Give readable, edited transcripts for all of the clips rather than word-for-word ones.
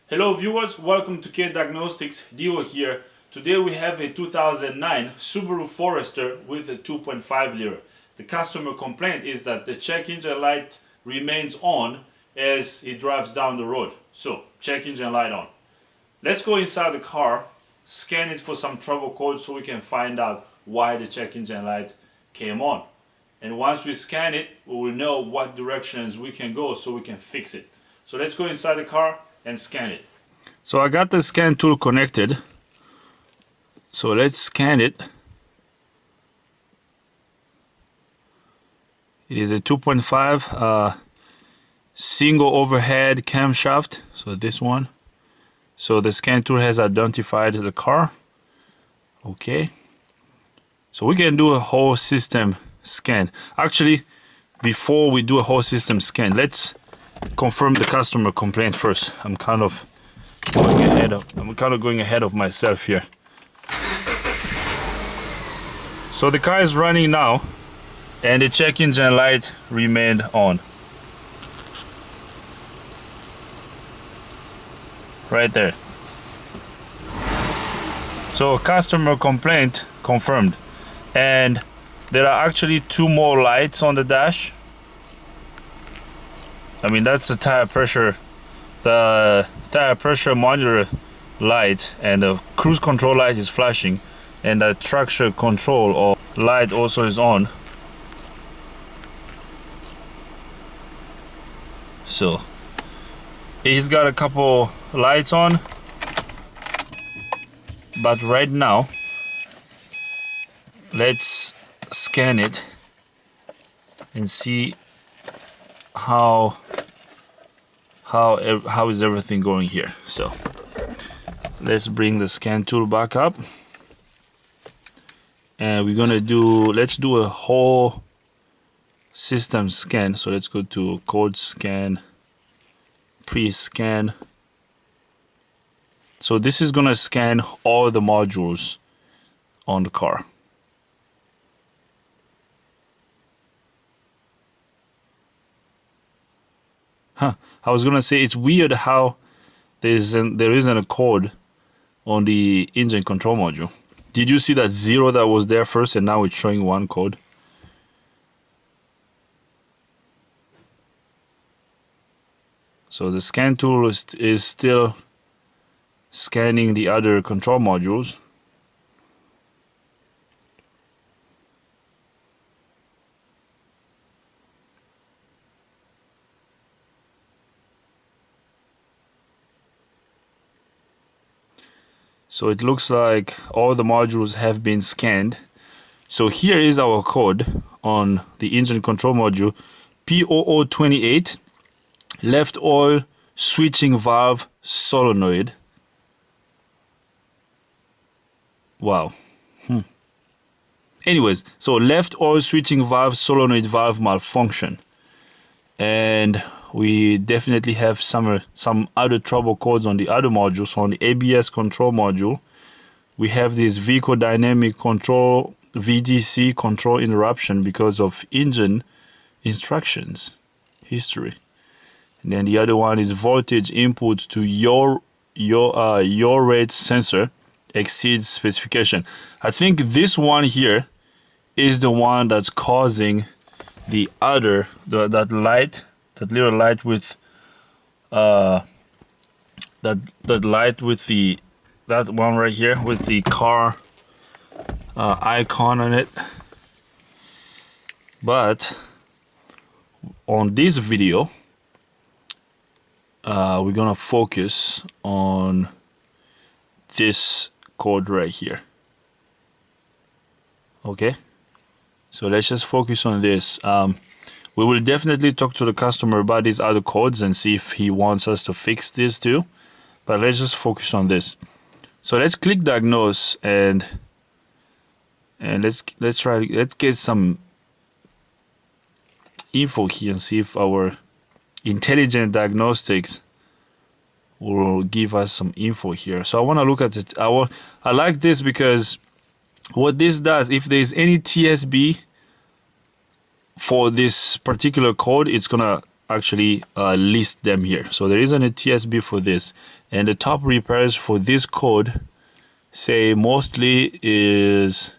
Hello viewers, welcome to K Diagnostics. Dio here. Today we have a 2009 Subaru Forester with a 2.5 liter. The customer complaint is that the check engine light remains on as he drives down the road. So, check engine light on. Let's go inside the car, scan it for some trouble codes so we can find out why the check engine light came on. And once we scan it, we will know what directions we can go so we can fix it. So let's go inside the car and scan it. So I got the scan tool connected. So let's scan it. It is a 2.5 single overhead camshaft. So this one. So the scan tool has identified the car. Okay. So we can do a whole system scan. Actually, before we do a whole system scan, let's confirm the customer complaint first. I'm kind of going ahead of myself here. So the car is running now and the check engine light remained on. Right there. So customer complaint confirmed. And there are actually two more lights on the dash. I mean, that's the tire pressure monitor light, and the cruise control light is flashing, and the traction control or light also is on. So he's got a couple lights on, but right now let's scan it and see how is everything going here. So let's bring the scan tool back up, and let's do a whole system scan. So let's go to code scan, pre-scan. So this is gonna scan all the modules on the car. I was gonna say it's weird how there isn't a code on the engine control module. Did you see that 0 that was there first and now it's showing one code? So the scan tool is still scanning the other control modules. So it looks like all the modules have been scanned. So here is our code on the engine control module, P0028 left oil switching valve solenoid. Wow. Anyways, so left oil switching valve solenoid valve malfunction. And we definitely have some other trouble codes on the other modules. So on the ABS control module, we have this vehicle dynamic control, VDC control interruption because of engine instructions history. And then the other one is voltage input to your rate sensor exceeds specification. I think this one here is the one that's causing the other, that little light with that one right here with the car icon on it. But on this video we're gonna focus on this code right here. Okay, so let's just focus on this. We will definitely talk to the customer about these other codes and see if he wants us to fix this too. But let's just focus on this. So let's click diagnose and let's get some info here and see if our intelligent diagnostics will give us some info here. So I want to look at it. I like this because what this does, if there's any TSB for this particular code, it's gonna actually list them here. So there isn't a TSB for this, and the top repairs for this code say mostly is,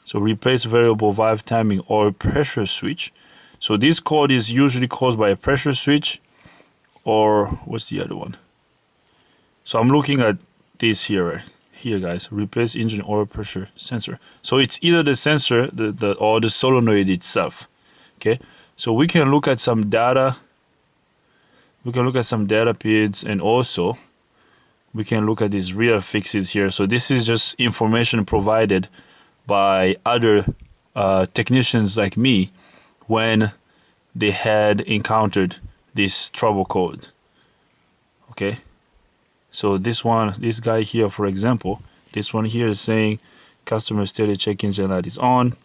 so replace variable valve timing or pressure switch. So this code is usually caused by a pressure switch, or what's the other one? So I'm looking at this here, guys. Replace engine oil pressure sensor. So it's either the sensor, or the solenoid itself. Okay. So we can look at some data. We can look at some data PIDs, and also we can look at these real fixes here. So this is just information provided by other technicians like me when they had encountered this trouble code. Okay. So this guy here, for example, this one here is saying customer stated check engine light is on.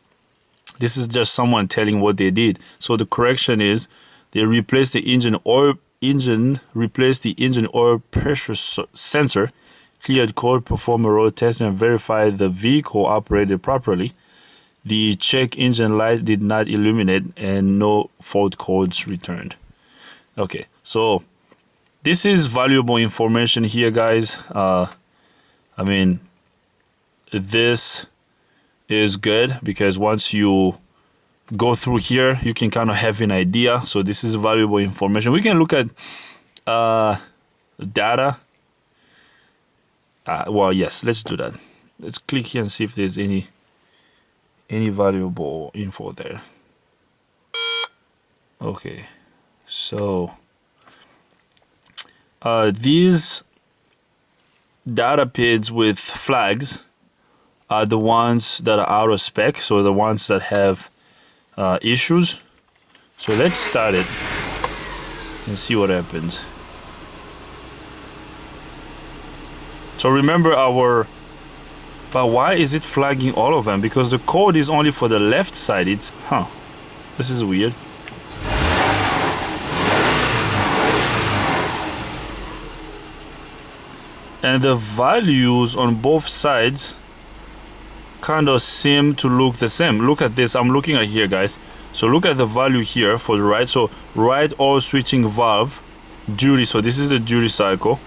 This is just someone telling what they did. So the correction is they replaced the engine oil pressure sensor, cleared code, performed a road test, and verified the vehicle operated properly. The check engine light did not illuminate, and no fault codes returned. Okay, so this is valuable information here, guys. I mean, this is good because once you go through here, you can kind of have an idea. So this is valuable information. We can look at data. Well, yes, let's do that. Let's click here and see if there's any valuable info there. Okay, so these data PIDs with flags are the ones that are out of spec, so the ones that have issues. So let's start it and see what happens. So remember but why is it flagging all of them? Because the code is only for the left side. It's, this is weird. And the values on both sides kind of seem to look the same. Look at this. I'm looking at here, guys. So look at the value here for the right. So right oil switching valve duty. So this is the duty cycle.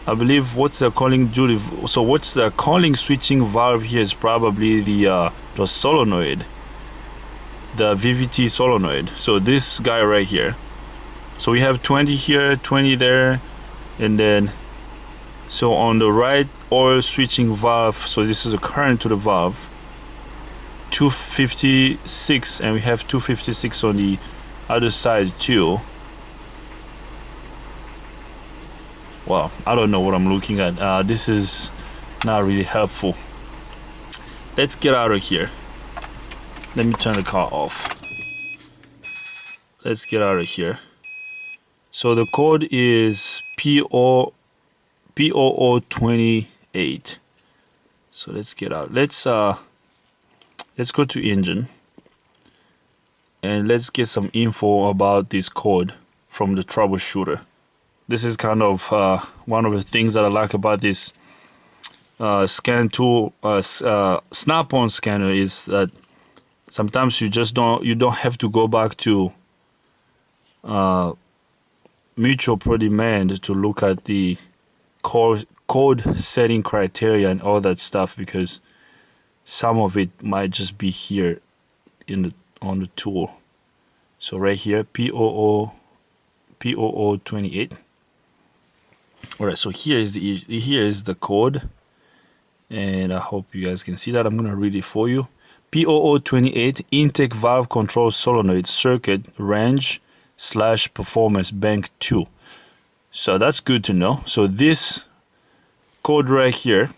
I believe what's the calling duty. So what's the calling switching valve here is probably the solenoid, the Vvt solenoid. So this guy right here. So we have 20 here, 20 there, and then so on the right oil switching valve, so this is a current to the valve, 256, and we have 256 on the other side too. Well, I don't know what I'm looking at. This is not really helpful. Let's get out of here. Let me turn the car off. Let's get out of here. So the code is P0028. So let's get out. Let's go to engine and let's get some info about this code from the troubleshooter. This is kind of one of the things that I like about this scan tool, snap-on scanner, is that sometimes you don't have to go back to mutual pro demand to look at the code setting criteria and all that stuff, because some of it might just be here on the tool. So right here, P0028. All right, so here is the code, and I hope you guys can see that. I'm gonna read it for you. P0028 intake valve control solenoid circuit range / performance bank 2. So that's good to know. So this code right here,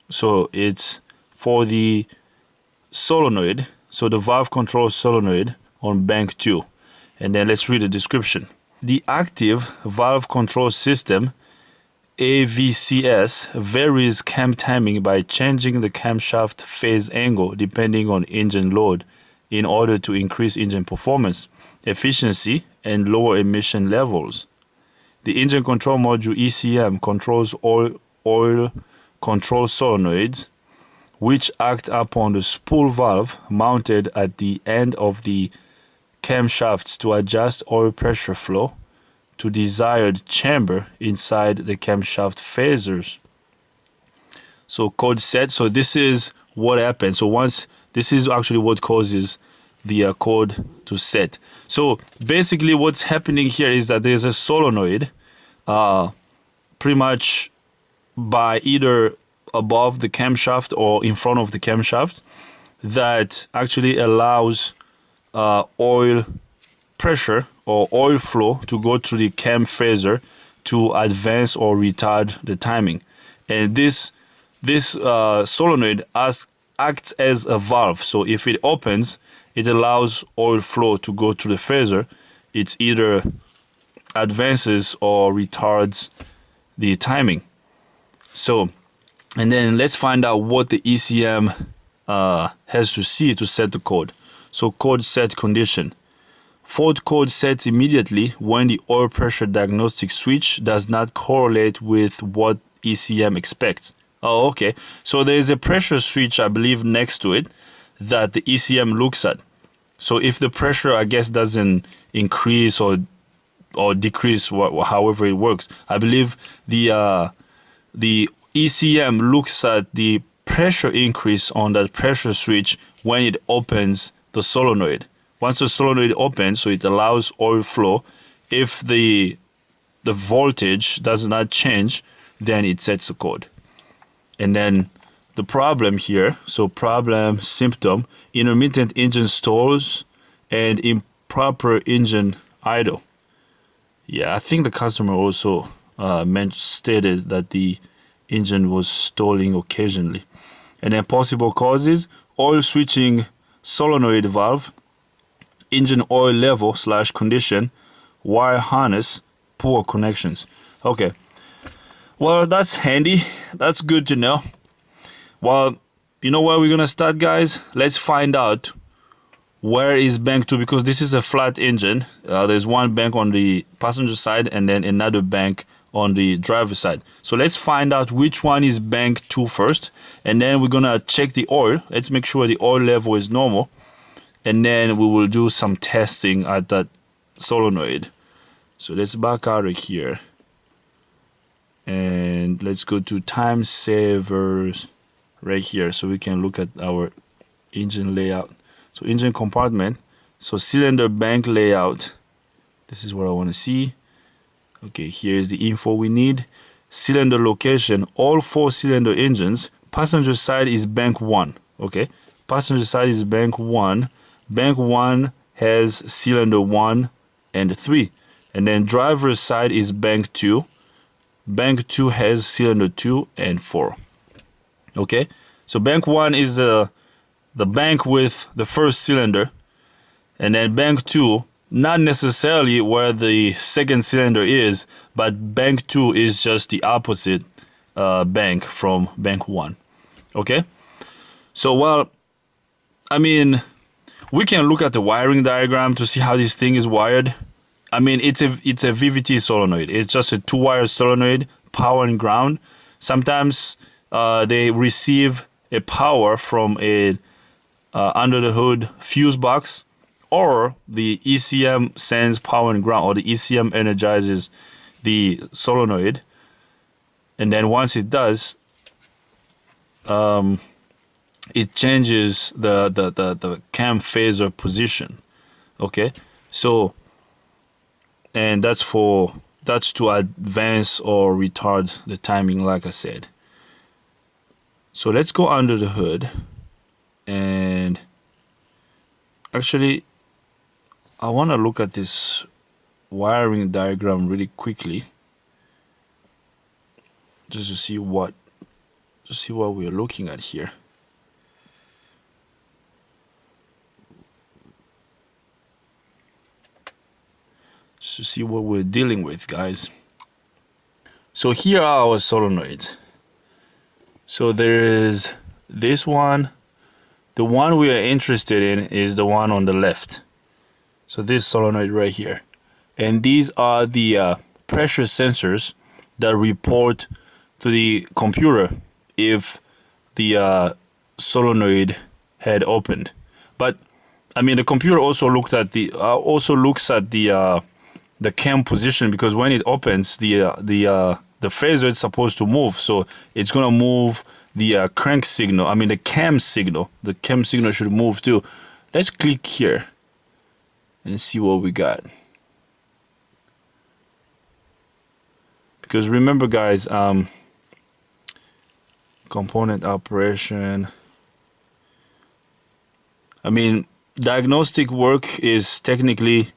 so it's for the solenoid, so the valve control solenoid on bank 2. And then let's read the description. The active valve control system, AVCS, varies cam timing by changing the camshaft phase angle depending on engine load in order to increase engine performance, efficiency, and lower emission levels. The engine control module ECM controls oil control solenoids, which act upon the spool valve mounted at the end of the camshafts to adjust oil pressure flow to desired chamber inside the camshaft phasers. So code set. So this is what happens. So once this is actually what causes the code to set. So basically what's happening here is that there's a solenoid pretty much by either above the camshaft or in front of the camshaft that actually allows oil pressure or oil flow to go through the cam phaser to advance or retard the timing. And this solenoid acts as a valve. So if it opens, it allows oil flow to go through the phaser. It either advances or retards the timing. So, and then let's find out what the ECM has to see to set the code. So code set condition. Fault code sets immediately when the oil pressure diagnostic switch does not correlate with what ECM expects. Oh, okay. So there is a pressure switch, I believe, next to it that the ECM looks at. So if the pressure, I guess, doesn't increase or decrease, however it works, I believe the ECM looks at the pressure increase on that pressure switch when it opens the solenoid. Once the solenoid opens, so it allows oil flow. If the voltage does not change, then it sets the code. And then the problem here, so problem, symptom, intermittent engine stalls and improper engine idle. Yeah, I think the customer also stated that the engine was stalling occasionally. And then possible causes, oil switching solenoid valve, engine oil level / condition, wire harness, poor connections. Okay. Well, that's handy. That's good to know. Well, you know where we're going to start, guys? Let's find out where is bank 2, because this is a flat engine. There's one bank on the passenger side and then another bank on the driver's side. So let's find out which one is bank 2 first, and then we're going to check the oil. Let's make sure the oil level is normal, and then we will do some testing at that solenoid. So let's back out of here. And let's go to time savers right here so we can look at our engine layout. So engine compartment, so cylinder bank layout. This is what I want to see. Okay, here's the info we need. Cylinder location, all 4 cylinder engines. Passenger side is bank 1. Okay, passenger side is bank 1. Bank 1 has cylinder 1 and 3. And then driver's side is bank 2. Bank 2 has cylinder 2 and 4. Okay, so bank 1 is the bank with the first cylinder, and then bank 2, not necessarily where the second cylinder is, but bank 2 is just the opposite bank from bank 1. Okay, so well, I mean, we can look at the wiring diagram to see how this thing is wired. I mean, it's a Vvt solenoid. It's just a 2-wire solenoid, power and ground. Sometimes they receive a power from a under the hood fuse box, or the ECM sends power and ground, or the ECM energizes the solenoid, and then once it does, it changes the cam phaser position. Okay, so, and that's to advance or retard the timing, like I said. So let's go under the hood, and actually I want to look at this wiring diagram really quickly, just to see what we're looking at here. Just to see what we're dealing with, guys. So here are our solenoids. So there is this one. The one we are interested in is the one on the left. So this solenoid right here. And these are the pressure sensors that report to the computer if the solenoid had opened. But I mean, the computer also looks at the cam position, because when it opens, the phaser is supposed to move, so it's gonna move the crank signal. I mean, the cam signal. The cam signal should move too. Let's click here and see what we got. Because remember, guys, component operation. I mean, diagnostic work is technically,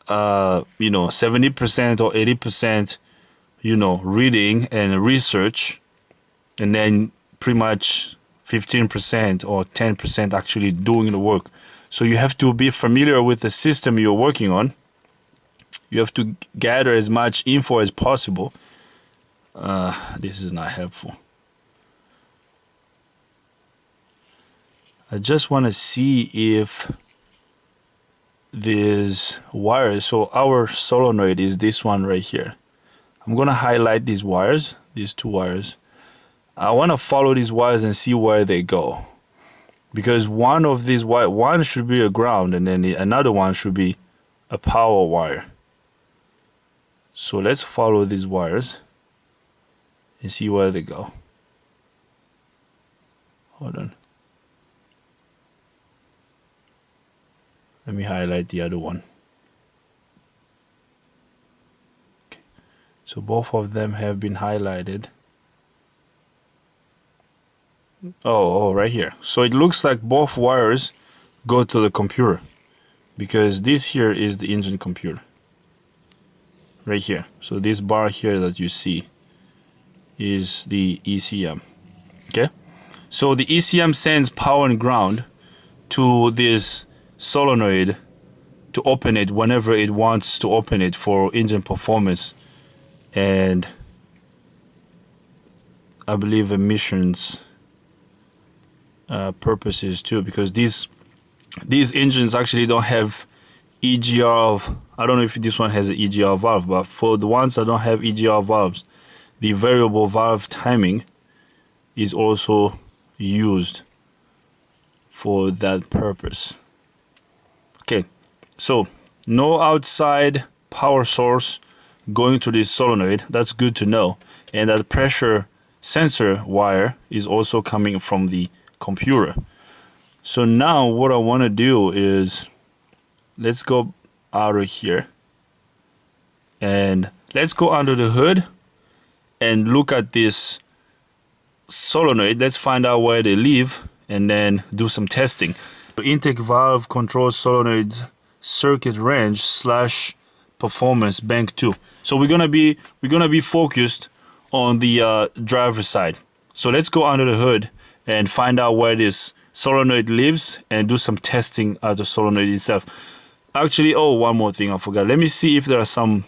70% or 80%, reading and research, and then pretty much 15% or 10% actually doing the work. So you have to be familiar with the system you're working on. You have to gather as much info as possible. This is not helpful. I just want to see if this wire, so our solenoid is this one right here. I'm going to highlight these wires, these two wires. I want to follow these wires and see where they go. Because one of these wires, one should be a ground, and then another one should be a power wire. So let's follow these wires and see where they go. Hold on. Let me highlight the other one. Okay. So both of them have been highlighted. Oh, right here. So it looks like both wires go to the computer, because this here is the engine computer. Right here. So this bar here that you see is the ECM. Okay? So the ECM sends power and ground to this solenoid to open it whenever it wants to open it for engine performance, and I believe emissions purposes too, because these engines actually don't have EGR. I don't know if this one has an EGR valve, but for the ones that don't have EGR valves, the variable valve timing is also used for that purpose. Okay, so no outside power source going to this solenoid. That's good to know. And that pressure sensor wire is also coming from the computer. So now what I want to do is, let's go out of here and let's go under the hood and look at this solenoid. Let's find out where they live and then do some testing. Intake valve control solenoid circuit range / performance bank 2. So we're gonna be focused on the driver side. So let's go under the hood and find out where this solenoid lives and do some testing at the solenoid itself. Actually, oh, one more thing I forgot. Let me see if there are some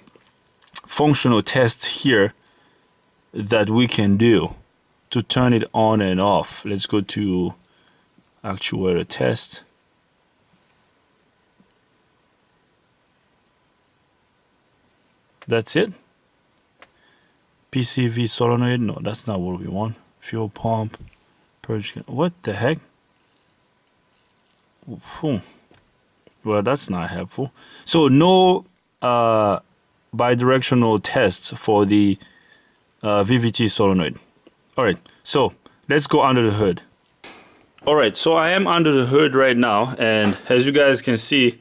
functional tests here that we can do to turn it on and off. Let's go to actuator test. That's it. Vvt Solenoid. No, that's not what we want. Fuel pump. Purge. What the heck? Well, that's not helpful. So no bidirectional tests for the Vvt Solenoid. All right, so let's go under the hood. All right, so I am under the hood right now, and as you guys can see,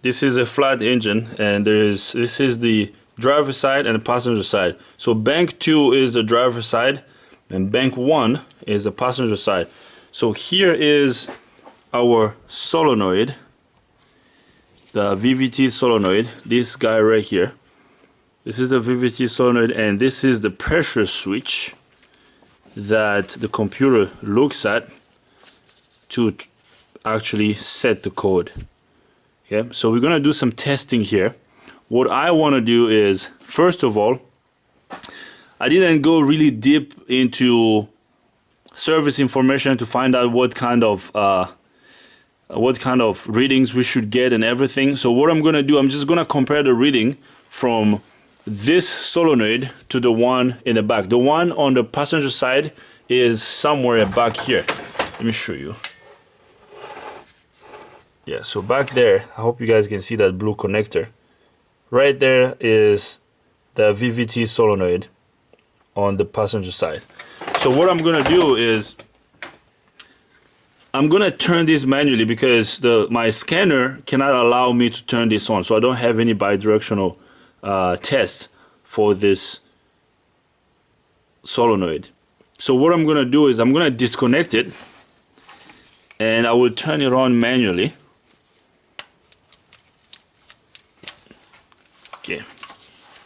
this is a flat engine, and this is the driver side and the passenger side. So bank 2 is the driver side, and bank 1 is the passenger side. So here is our solenoid, the Vvt Solenoid, this guy right here. This is the Vvt Solenoid, and this is the pressure switch that the computer looks at to actually set the code. Okay, so we're gonna do some testing here. What I want to do is, first of all, I didn't go really deep into service information to find out what kind of readings we should get and everything. So what I'm gonna do, I'm just gonna compare the reading from this solenoid to the one in the back. The one on the passenger side is somewhere back here. Let me show you. Yeah, so back there, I hope you guys can see that blue connector. Right there is the Vvt solenoid on the passenger side. So what I'm gonna do is I'm gonna turn this manually because my scanner cannot allow me to turn this on, so I don't have any bidirectional test for this solenoid. So what I'm gonna do is I'm gonna disconnect it and I will turn it on manually. Okay,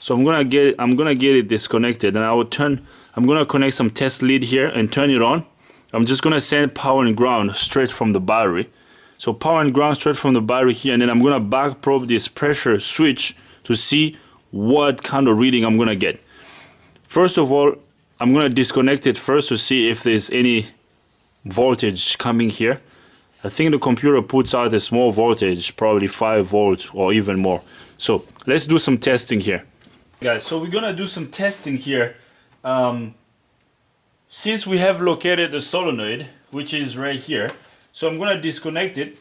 so I'm gonna get it disconnected, and I'm gonna connect some test lead here and turn it on. I'm just gonna send power and ground straight from the battery. So power and ground straight from the battery here, and then I'm gonna back probe this pressure switch to see what kind of reading I'm gonna get. First of all, I'm gonna disconnect it first to see if there's any voltage coming here. I think the computer puts out a small voltage, probably 5 volts or even more. So let's do some testing here. Guys, so we're gonna do some testing here. Since we have located the solenoid, which is right here, so I'm gonna disconnect it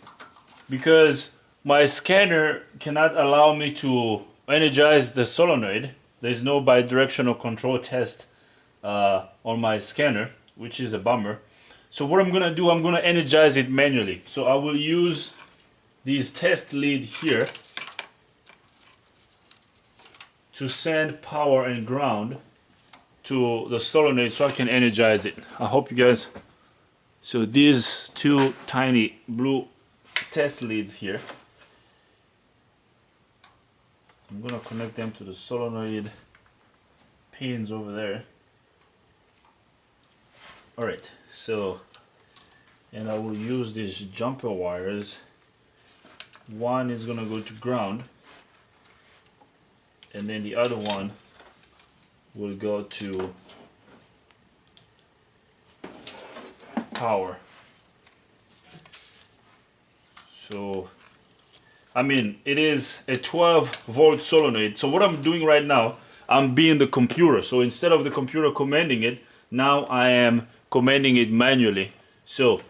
because my scanner cannot allow me to energize the solenoid. There's no bidirectional control test on my scanner, which is a bummer. So what I'm gonna do, I'm gonna energize it manually. So I will use these test lead here to send power and ground to the solenoid so I can energize it. I hope you guys, so these two tiny blue test leads here, I'm gonna connect them to the solenoid pins over there. Alright, so, and I will use these jumper wires. One is gonna go to ground, and then the other one will go to power. So, I mean, it is a 12-volt solenoid. So what I'm doing right now, I'm being the computer. So instead of the computer commanding it, now I am commanding it manually. So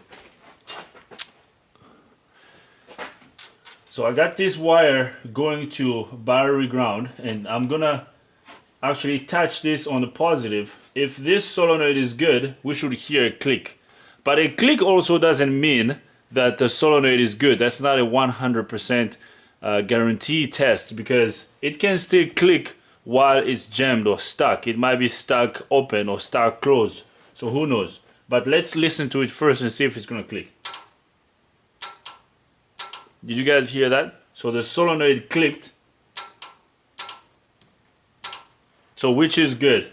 I got this wire going to battery ground, and I'm gonna actually touch this on the positive. If this solenoid is good, we should hear a click. But a click also doesn't mean that the solenoid is good. That's not a 100% guarantee test, because it can still click while it's jammed or stuck. It might be stuck open or stuck closed. So who knows? But let's listen to it first and see if it's gonna click. Did you guys hear that? So the solenoid clicked. So which is good.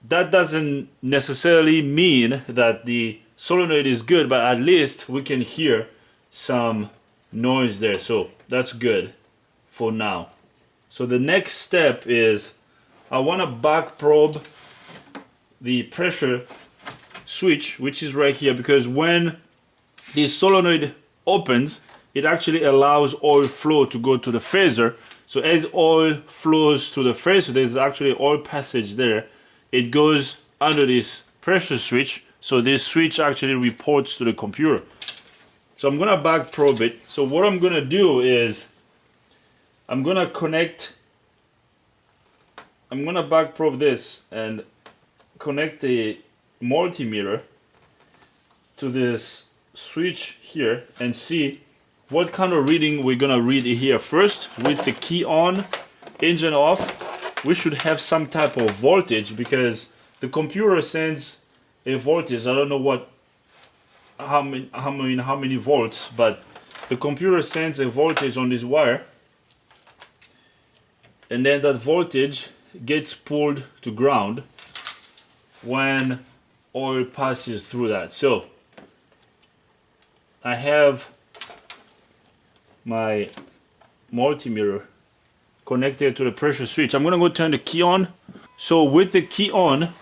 That doesn't necessarily mean that the solenoid is good, but at least we can hear some noise there. So that's good for now. So the next step is I want to back probe the pressure switch, which is right here, because when the solenoid opens, it actually allows oil flow to go to the phaser. So as oil flows to the phaser, there's actually oil passage there. It goes under this pressure switch. So this switch actually reports to the computer. So I'm gonna back probe it. So what I'm gonna do is I'm gonna back probe this and connect the multimeter to this switch here and see what kind of reading we're gonna read here. First, with the key on, engine off, we should have some type of voltage, because the computer sends a voltage. I don't know how many volts, but the computer sends a voltage on this wire, and then that voltage gets pulled to ground when oil passes through that. So I have my multimeter connected to the pressure switch. I'm gonna go turn the key on. So with the key on,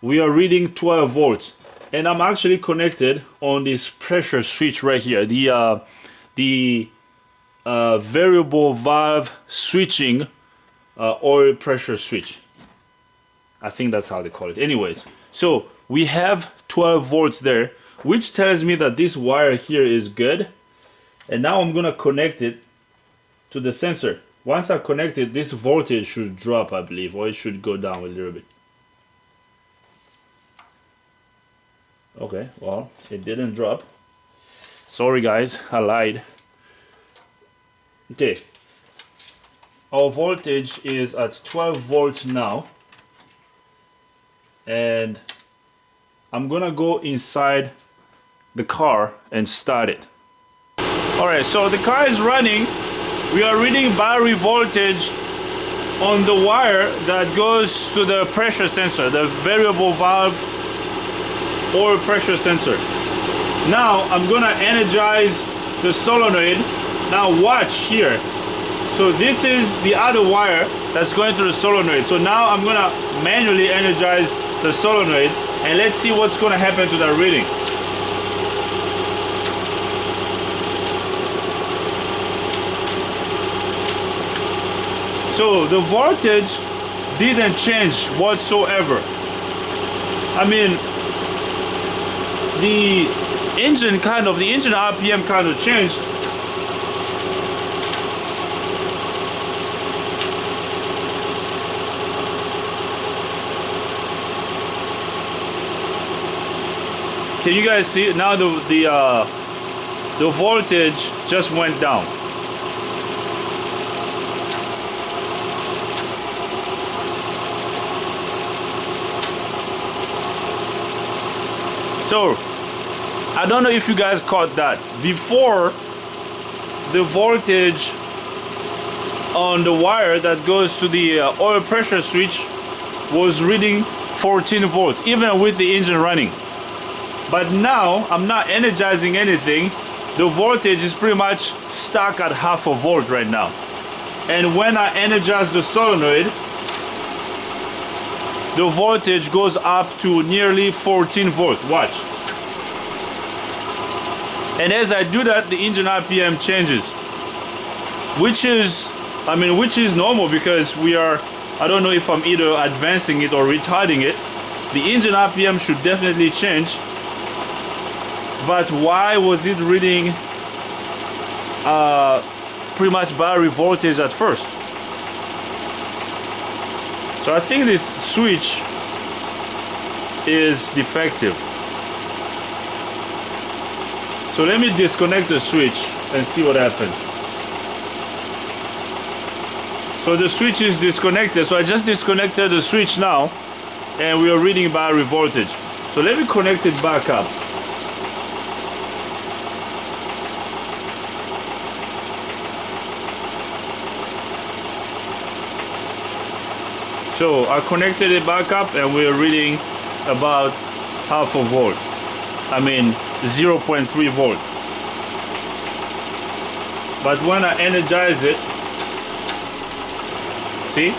we are reading 12 volts, and I'm actually connected on this pressure switch right here, the variable valve switching oil pressure switch. I think that's how they call it. Anyways, so we have 12 volts there, which tells me that this wire here is good. And now I'm gonna connect it to the sensor. Once I connect it, this voltage should drop, I believe, or it should go down a little bit. Okay, well, it didn't drop. Sorry guys, I lied. Okay, our voltage is at 12 volts now, and I'm gonna go inside the car and start it. Alright, so the car is running. We are reading battery voltage on the wire that goes to the pressure sensor, the variable valve oil pressure sensor. Now I'm gonna energize the solenoid. Now watch here. So this is the other wire that's going to the solenoid. So now I'm gonna manually energize the solenoid, and let's see what's gonna happen to that reading. So the voltage didn't change whatsoever. I mean, the engine RPM kind of changed. Can you guys see it? Now the voltage just went down. So I don't know if you guys caught that. Before, the voltage on the wire that goes to the oil pressure switch was reading 14 volts, even with the engine running. But now I'm not energizing anything. The voltage is pretty much stuck at half a volt right now. And when I energize the solenoid, the voltage goes up to nearly 14 volts. Watch. And as I do that, the engine RPM changes, which is normal, because I don't know if I'm either advancing it or retarding it. The engine RPM should definitely change. But why was it reading pretty much battery voltage at first? So I think this switch is defective. So let me disconnect the switch and see what happens. So the switch is disconnected. So I just disconnected the switch now, and we are reading battery voltage. So let me connect it back up. So I connected it back up, and we are reading about half a volt. I mean 0.3 volt. But when I energize it, see?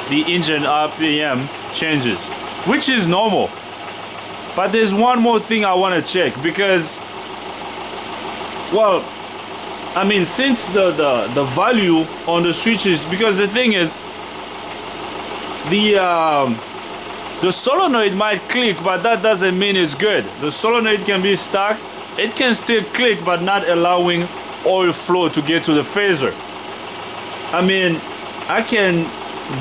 The engine RPM changes, which is normal. But there's one more thing I want to check, because, well, I mean, since the value on the switches, because the thing is, the solenoid might click, but that doesn't mean it's good. The solenoid can be stuck. It can still click, but not allowing oil flow to get to the phaser. I mean, I can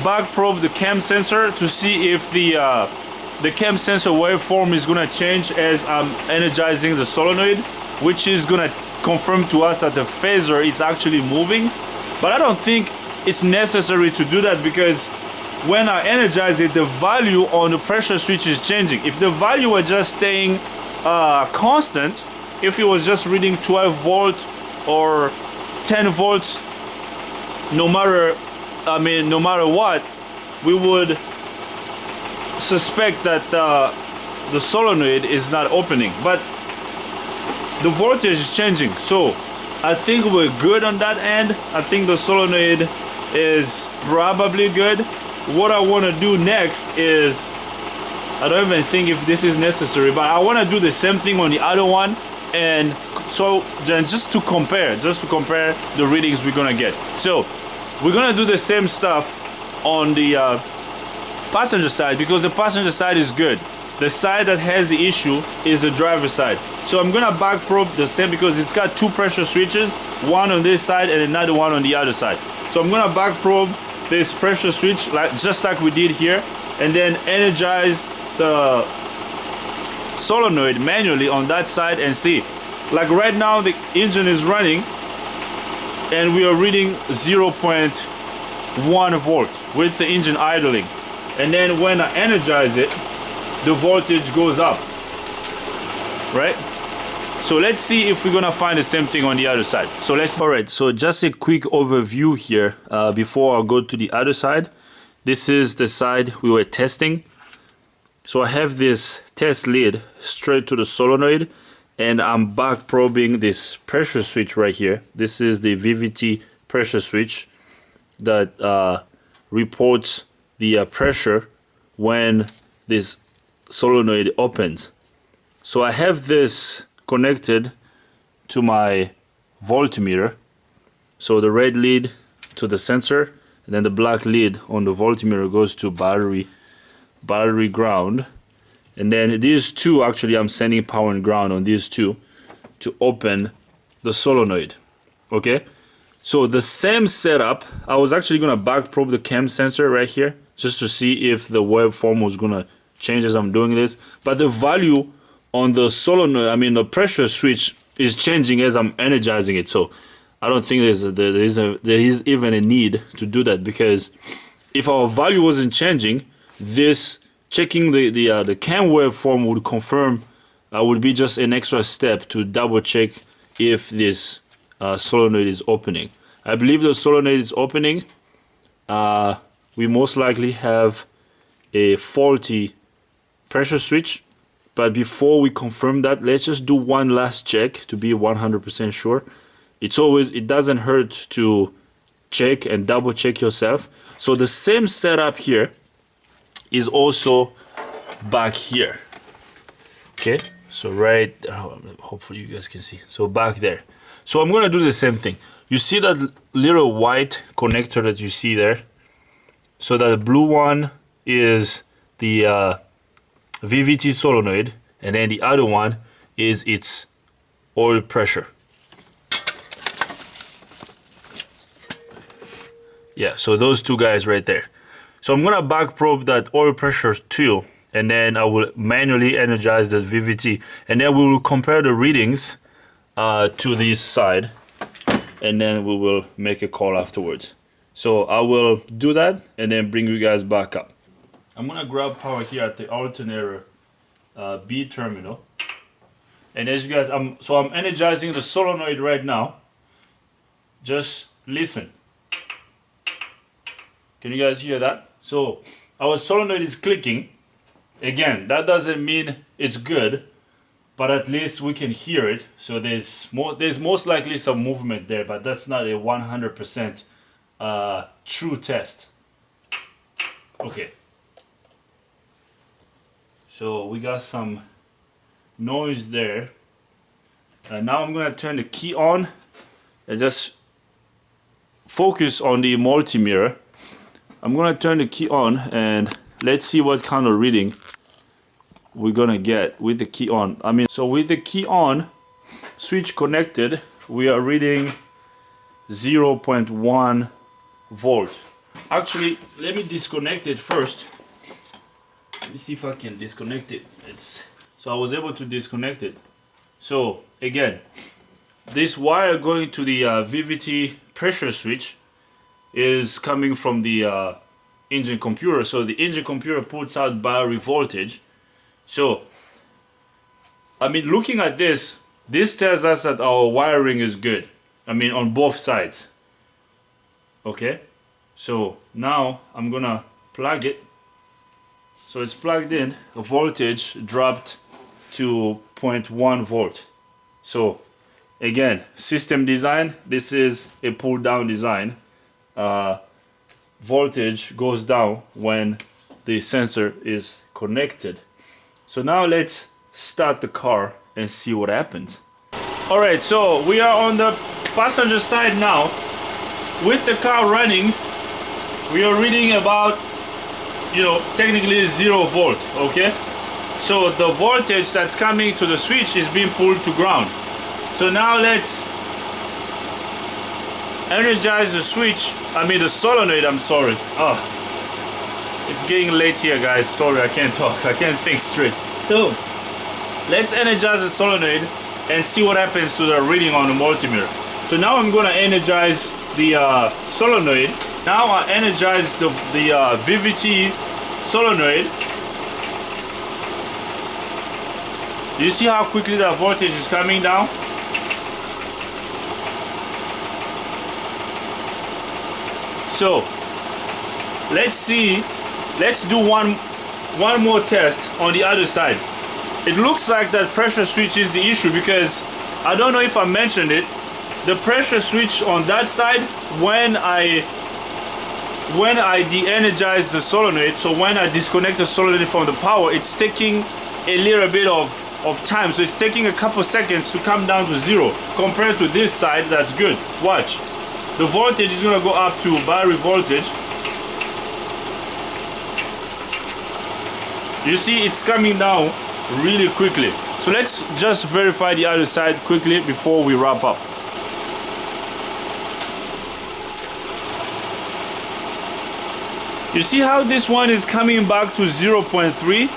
back probe the cam sensor to see if the cam sensor waveform is gonna change as I'm energizing the solenoid, which is gonna confirm to us that the phaser is actually moving. But I don't think it's necessary to do that, because when I energize it, the value on the pressure switch is changing. If the value were just staying constant, if it was just reading 12 volts or 10 volts, no matter what, we would suspect that the solenoid is not opening. But the voltage is changing, so I think we're good on that end. I think the solenoid is probably good. What I want to do next is, I don't even think if this is necessary, but I want to do the same thing on the other one, and so then just to compare the readings we're gonna get. So we're gonna do the same stuff on the passenger side, because the passenger side is good. the side that has the issue is the driver side. So I'm gonna back probe the same because it's got two pressure switches, one on this side and another one on the other side. So I'm gonna back probe this pressure switch just like we did here, and then energize the solenoid manually on that side and see. Like right now the engine is running and we are reading 0.1 volt with the engine idling. And then when I energize it, the voltage goes up, right? So let's see if we're gonna find the same thing on the other side. So alright, so just a quick overview here before I go to the other side. This is the side we were testing. So I have this test lead straight to the solenoid, and I'm back probing this pressure switch right here. This is the Vvt pressure switch that reports the pressure when this solenoid opens. So I have this connected to my voltmeter. So the red lead to the sensor, and then the black lead on the voltmeter goes to battery ground. And then these two, actually I'm sending power and ground on these two to open the solenoid. Okay, so the same setup, I was actually gonna back probe the cam sensor right here just to see if the waveform was gonna change as I'm doing this, but the value on the solenoid, I mean the pressure switch, is changing as I'm energizing it. So I don't think there is even a need to do that, because if our value wasn't changing, this checking the cam waveform would confirm, would be just an extra step to double check if this solenoid is opening. I believe the solenoid is opening. We most likely have a faulty pressure switch, but before we confirm that, let's just do one last check to be 100% sure. It doesn't hurt to check and double check yourself. So the same setup here is also back here. Okay, so right, hopefully you guys can see. So back there. So I'm gonna do the same thing. You see that little white connector that you see there? So that blue one is the Vvt solenoid, and then the other one is its oil pressure. Yeah, so those two guys right there. So I'm gonna back probe that oil pressure too, and then I will manually energize the Vvt, and then we will compare the readings to this side, and then we will make a call afterwards. So I will do that and then bring you guys back up. I'm gonna grab power here at the alternator B terminal, and as you guys, I'm energizing the solenoid right now. Just listen. Can you guys hear that? So our solenoid is clicking. Again, that doesn't mean it's good, but at least we can hear it. So there's most likely some movement there, but that's not a 100% true test. Okay. So we got some noise there. Now I'm gonna turn the key on and just focus on the multimeter. I'm gonna turn the key on and let's see what kind of reading we're gonna get with the key on. So with the key on, switch connected, we are reading 0.1 volt. Actually, let me disconnect it first. Let me see if I can disconnect it. So I was able to disconnect it. So again, this wire going to the Vvt pressure switch is coming from the engine computer. So the engine computer puts out battery voltage. So looking at this tells us that our wiring is good. On both sides. Okay, so now I'm gonna plug it. So it's plugged in. The voltage dropped to 0.1 volt. So again, system design, this is a pull down design. Voltage goes down when the sensor is connected. So now let's start the car and see what happens. All right, so we are on the passenger side now. With the car running, we are reading about, technically 0 volt, okay? So the voltage that's coming to the switch is being pulled to ground. So now let's energize the switch, the solenoid, I'm sorry. Oh, it's getting late here, guys. Sorry, I can't talk, I can't think straight. So let's energize the solenoid and see what happens to the reading on the multimeter. So now I'm gonna energize the solenoid. Now I energize the Vvt Solenoid. Do you see how quickly that voltage is coming down? So let's do one more test on the other side. It looks like that pressure switch is the issue, because I don't know if I mentioned it, the pressure switch on that side, when I de-energize the solenoid, so when I disconnect the solenoid from the power, it's taking a little bit of time, so it's taking a couple seconds to come down to 0 compared to this side. That's good. Watch, the voltage is gonna go up to battery voltage. You see it's coming down really quickly. So let's just verify the other side quickly before we wrap up. You see how this one is coming back to 0.3?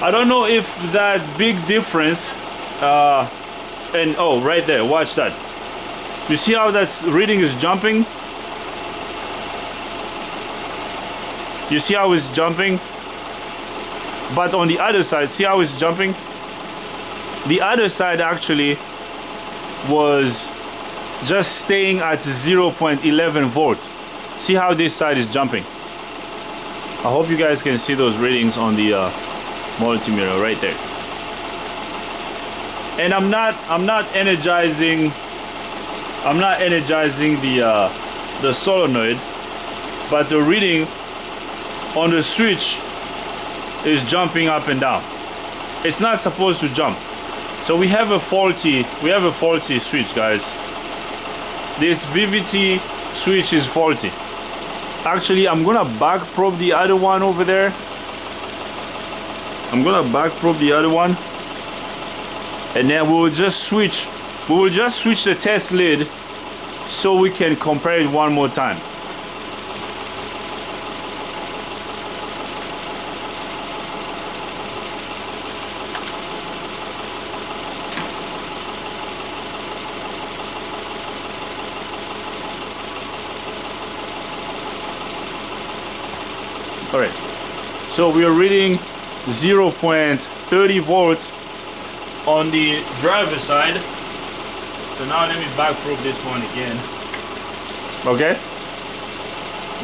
I don't know if that big difference, and oh, right there, watch that. You see how that reading is jumping? You see how it's jumping? But on the other side, see how it's jumping? The other side actually was just staying at 0.11 volt. See how this side is jumping? I hope you guys can see those readings on the multimeter right there. And I'm not energizing the solenoid, but the reading on the switch is jumping up and down. It's not supposed to jump. So we have a faulty switch, guys. This Vvt switch is faulty. Actually, I'm gonna back probe the other one over there. I'm gonna back probe the other one, and then we will just switch the test lid so we can compare it one more time. All right, so we are reading 0.30 volts on the driver's side. So now let me back probe this one again. Okay,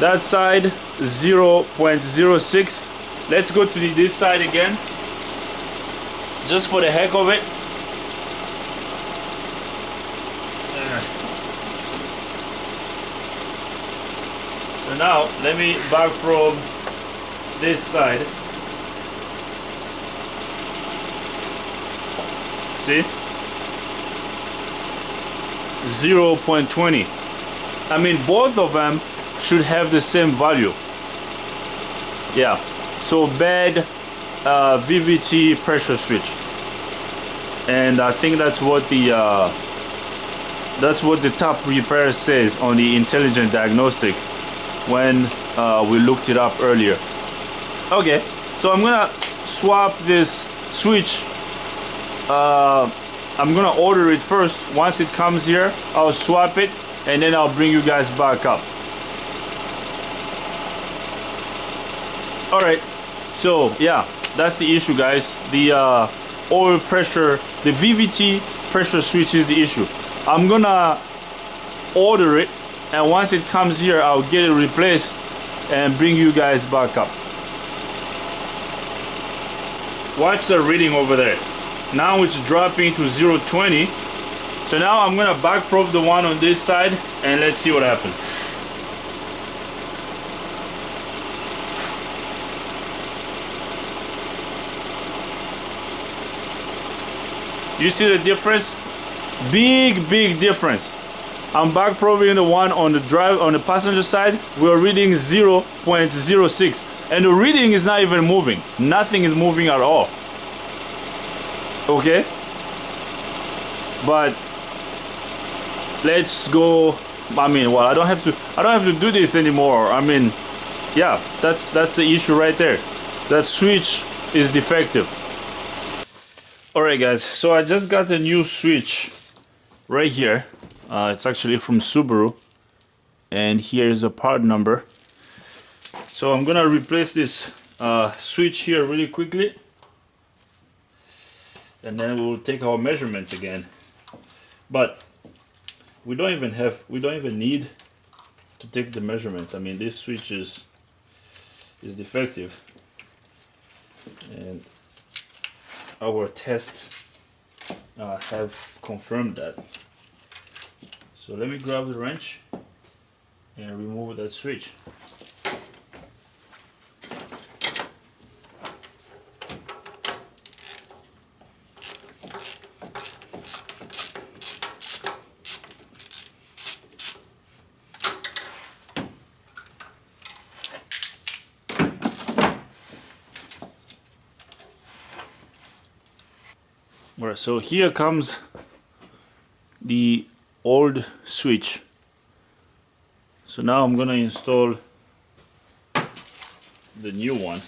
that side 0.06. Let's go to this side again, just for the heck of it. So now let me back probe this side. See? 0.20. I mean, both of them should have the same value. Yeah. So bad Vvt pressure switch. And I think that's what the top repair says on the intelligent diagnostic when we looked it up earlier. Okay, so I'm gonna swap this switch. I'm gonna order it first. Once it comes here, I'll swap it, and then I'll bring you guys back up. All right, so yeah, that's the issue, guys. The oil pressure, the Vvt pressure switch is the issue. I'm gonna order it, and once it comes here, I'll get it replaced and bring you guys back up. Watch the reading over there. Now it's dropping to 0.20. So now I'm gonna back probe the one on this side, and let's see what happens. You see the difference? Big difference. I'm back probing the one on the passenger side. We're reading 0.06. and the reading is not even moving. Nothing is moving at all. Okay, but let's go. I mean, well, I don't have to do this anymore. I mean, yeah, that's the issue right there. That switch is defective. Alright guys, so I just got a new switch right here. It's actually from Subaru, and here is a part number. So I'm gonna replace this switch here really quickly, and then we'll take our measurements again. But we don't even need to take the measurements. I mean, this switch is defective, and our tests have confirmed that. So let me grab the wrench and remove that switch. Alright, so here comes the old switch. So now I'm gonna install the new one.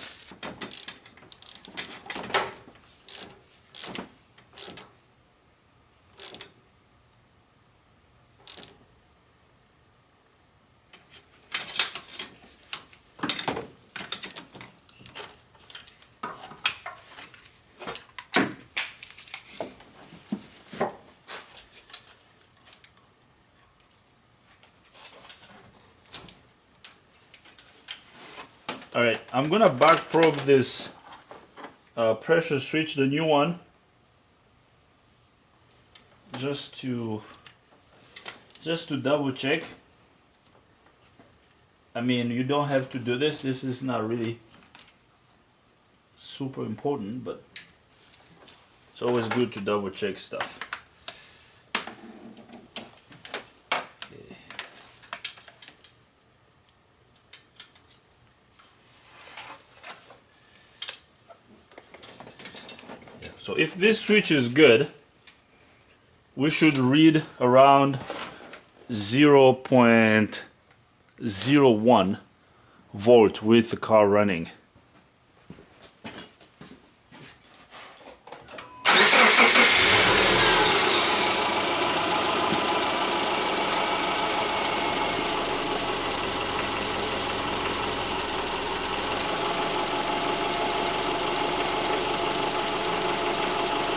Alright, I'm gonna back probe this pressure switch, the new one, just to double check. I mean, you don't have to do this. This is not really super important, but it's always good to double check stuff. So if this switch is good, we should read around 0.01 volt with the car running.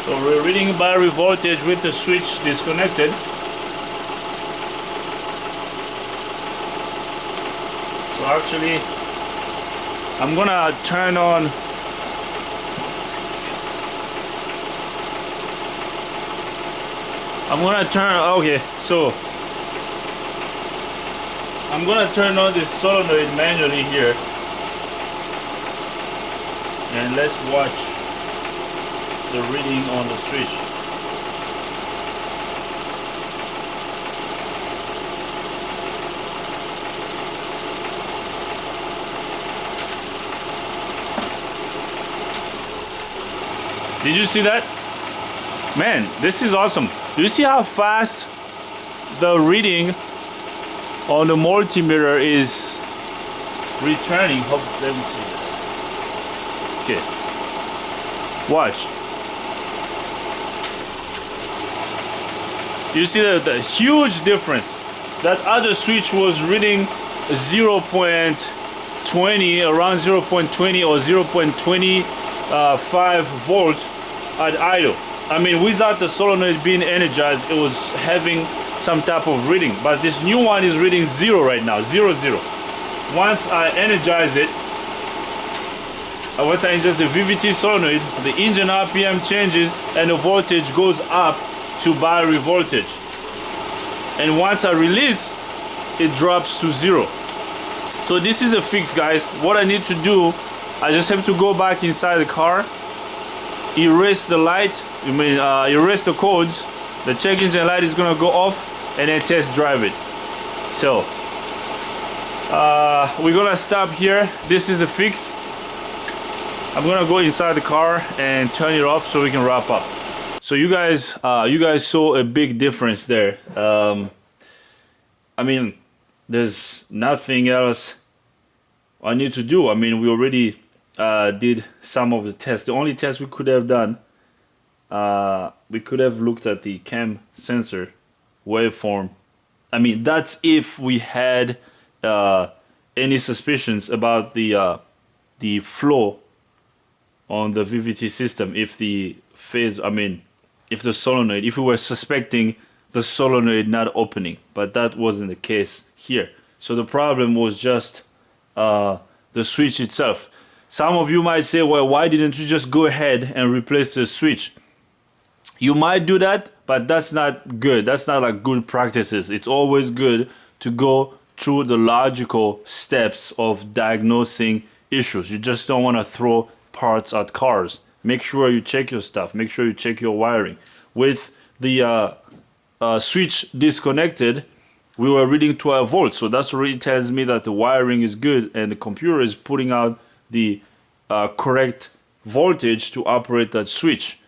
So we're reading battery voltage with the switch disconnected. So actually, I'm gonna turn on okay, so I'm gonna turn on this solenoid manually here, and let's watch the reading on the switch. Did you see that? Man, this is awesome. Do you see how fast the reading on the multimeter is returning? Hope let me see this. Okay. Watch. You see the huge difference. That other switch was reading 0.20, around 0.20 or 0.25 volt at idle. I mean, without the solenoid being energized, it was having some type of reading. But this new one is reading 0 right now, 0, 0. Once I energize it, once I adjust the Vvt Solenoid, the engine RPM changes and the voltage goes up to battery voltage. And once I release, it drops to 0. So this is a fix, guys. What I need to do, I just have to go back inside the car, erase the light, erase the codes, the check engine light is gonna go off, and then test drive it. So We're gonna stop here. This is a fix. I'm gonna go inside the car and turn it off so we can wrap up. So you guys saw a big difference there. I mean, there's nothing else I need to do. I mean, we already did some of the tests. The only test we could have done, we could have looked at the cam sensor waveform. I mean, that's if we had any suspicions about the flow on the VVT system. If the phase, I mean, if the solenoid, if we were suspecting the solenoid not opening, but that wasn't the case here. So the problem was just the switch itself. Some of you might say, well, why didn't you just go ahead and replace the switch? You might do that, but that's not good. That's not like good practices. It's always good to go through the logical steps of diagnosing issues. You just don't want to throw parts at cars. Make sure you check your stuff. Make sure you check your wiring. With the switch disconnected, we were reading 12 volts. So that already tells me that the wiring is good and the computer is putting out the correct voltage to operate that switch.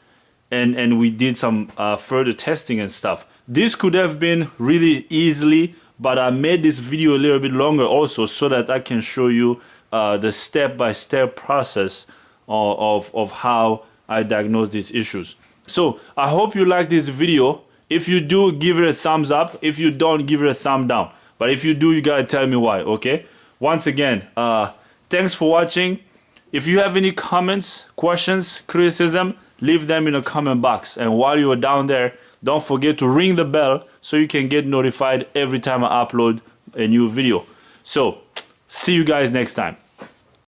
And we did some further testing and stuff. This could have been really easily, but I made this video a little bit longer also so that I can show you the step-by-step process of how I diagnose these issues. So I hope you like this video. If you do, give it a thumbs up. If you don't, give it a thumb down. But if you do, you gotta tell me why, okay? Once again, thanks for watching. If you have any comments, questions, criticism, leave them in the comment box. And while you're down there, don't forget to ring the bell so you can get notified every time I upload a new video. So, see you guys next time.